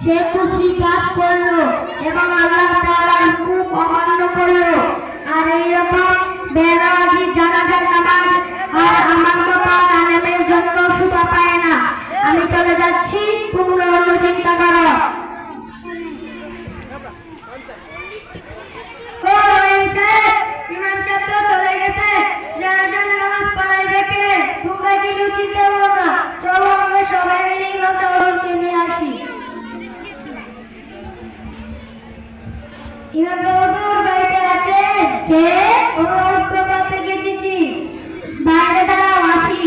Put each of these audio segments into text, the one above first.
সে কুফরি কাজ করলো এবং আল্লাহ তাআলার হুকুম অমান্য করলো। আর এইরকম বেনামাজি জানাজার নামাজ আর আমার মতো আলেমের জন্য শোভা পায় না। আমি চলে যাচ্ছি, তোমরা অন্য চিন্তা করো। ইমাম সাহেব তো চলে গেছে, জানাজার নামাজ পড়াইবে কে? তোমরা কি চিন্তা করো না? চলো আমরা সবাই মিলে ইমাম সাহেবকে নিয়ে আসি। ইমাম সাহেব বাড়িতে আছেন? কে? ওর তো কাছে গেছি, বাইরে দাঁড়াও, আসি।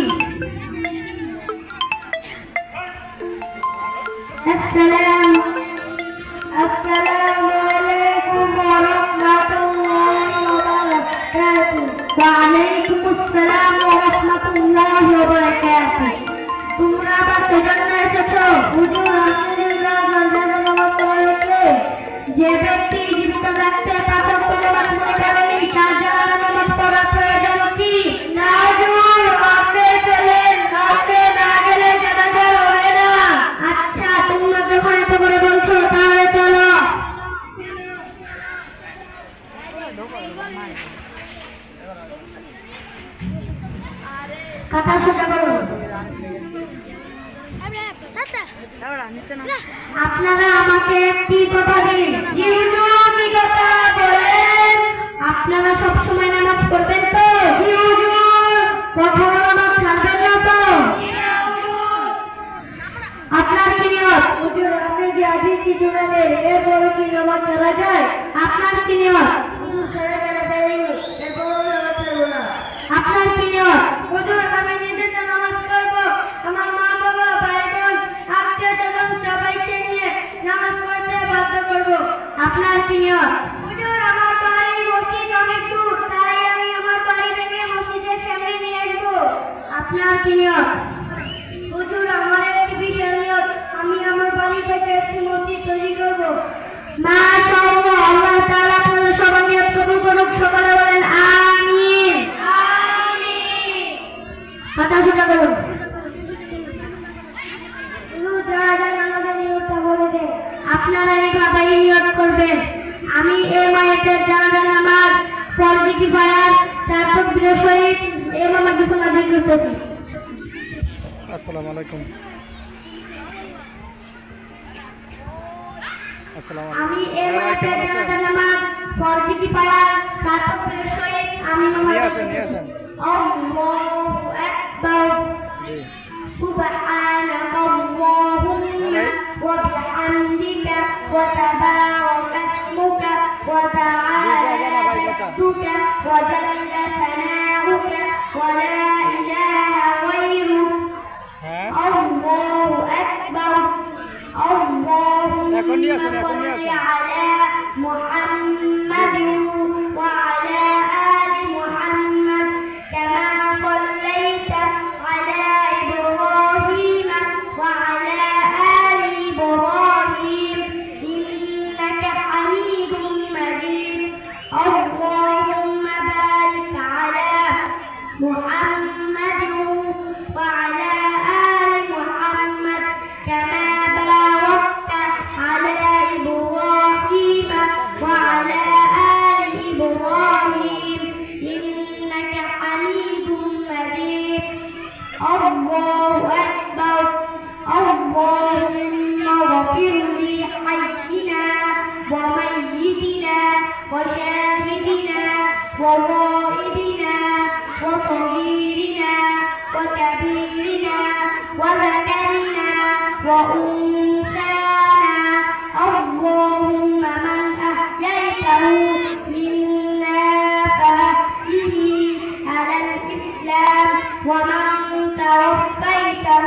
আসসালামু আলাইকুম ওয়া রাহমাতুল্লাহি ওয়া বারাকাতুহু। ওয়া আলাইকুম আসসালাম ওয়া রাহমাতুল্লাহি ওয়া বারাকাতুহু। তোমরা আবার কেন এসেছো? হুজুর, যে ব্যক্তি জীবিত থাকতে পাঁচ ওয়াক্ত নামাজ পড়ে ফেলেনি তার জানাজা নামাজ পড়া প্রয়োজন কি? না হুজুর, আপনি চলেন, আপনি না গেলে জানাজা হবে না। আচ্ছা, তোমরা যখন এত করে বলছো তাহলে চলো। কথা সোজা করুন। আপনারা আমাকে একটি কথা দিন। জি হুজুর, কি কথা বলেন? আপনারা সব সময় নামাজ পড়বেন তো? জি হুজুর। কখনো নামাজ ছাড়বেন না তো? জি না হুজুর। আপনার কি নিয়ত? হুজুর, আপনি যে হাদিসটি শোনালেন এরপর কি নামাজ ছাড়া যায়? আপনার কি নিয়ত? হুজুর, খানা ছাড়িনি, এরপরও নামাজ ছাড়বো না। আপনার কি নিয়ত? হুজুর, আমি নিজে তো নামাজ পড়বো, আমার মা বাবা ভাই বোন আত্মীয় স্বজন সবাইকে নিয়ে নামাজ পড়তে বাধ্য করবো। আপনার কি নিয়ত? হুজুর, আমার বাড়ির মসজিদ অনেক দূর, তাই আমি আমার বাড়ি ভেঙে মসজিদের সামনে নিয়ে আসবো। আপনার কি নিয়ত? হুজুর, আমার একটি বিশাল নিয়ত, আমি আমার বাড়ির কাছে একটি মসজিদ তৈরি করবো। মাশাআল্লাহ, আল্লাহ তাআলা আপনাদের সবার নিয়ত কবুল করুক। সকলে বলেন আমিন। আমিন। কথা সোজা করুন। আপনারা এইভাবে নিয়ত করবেন, আমি এই মায়ের জানাজার নামাজ ফরজি কিফায়ার 4 তাকবীরের সহিত ইমামের পিছনে আদায় করতেছি। আসসালামু আলাইকুম। আমি এই মায়ের জানাজার নামাজ ফরজি কিফায়ার 4 তাকবীরের সহিত আমি নিয়ে আসেন। আল্লাহু আকবার। سبحانك اللهم وبحمدك وتبارك اسمك وتعالى جدك وجل ثناؤك ولا إله غيرك. الله أكبر. اللهم صل على محمد وعلى آل محمد كما صليت على إبراهيم وعلى آل إبراهيم إنك حميد مجيد. اللهم بارك على محمد وعلى آل محمد كما باركت على إبراهيم وعلى آل إبراهيم إنك حميد مجيد. الله أكبر. اللهم اغفر لحينا وميتنا وشاهدنا وغائبنا وصغيرنا وكبيرنا وذكرنا وأنثانا. اللهم من أحييته منا فأحيه على الإسلام ومن توفيته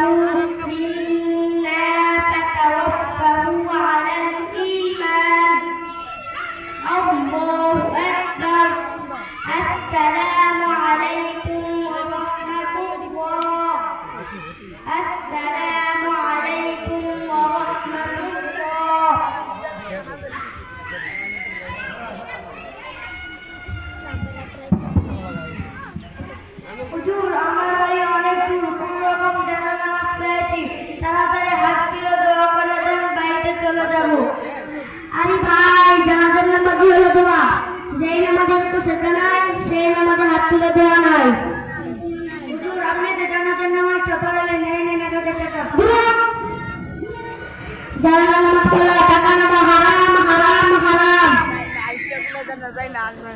منا فتوفه على الإيمان. الله أكبر. السلام عليكم ورحمة الله. السلام عليكم ورحمة শেখা নাই, সেই নামাজে হাত তুলে দেওয়া নাই। হুজুর আপনি যে জানাজার নামাজটা পড়ালেন এই নেন 1000 টাকা। যারা নামাজ পড়া টাকা নেওয়া হারাম হারাম হারাম। আইসা গুলো জানা যায় না আসবে